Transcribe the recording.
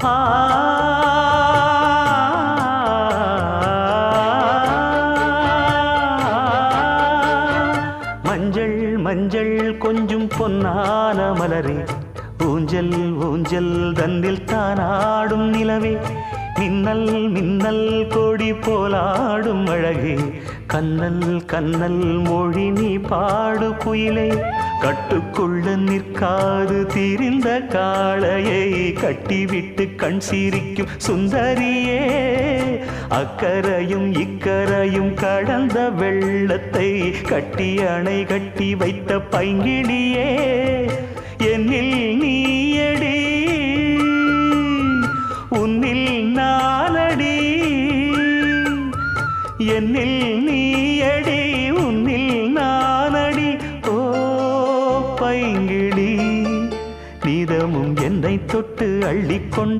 ஆ மஞ்சள் மஞ்சள் கொஞ்சம் பொன்னான மலரே ஊஞ்சல் ஊஞ்சல் தன்னில் தானாடும் நிலவே மின்னல் மின்னல் கொடி போலாடும் அழகே கண்ணல் கண்ணல் மொழி நீ பாடு குயிலே கட்டுக்குள்ள நிற்காது திரிந்த காளையை கட்டிவிட்டு கண் சிரிக்கும் சுந்தரியே அக்கரையும் இக்கரையும் கடந்த வெள்ளத்தை கட்டி அணை கட்டி வைத்த பைங்கிளியே என்னில் நீயடி உன்னில் நானடி என்னில் நீயடி உன்னில் நானடி ஓ பைங்கிளி நீதமும் என்னை தொட்டு அள்ளிக்கொண்ட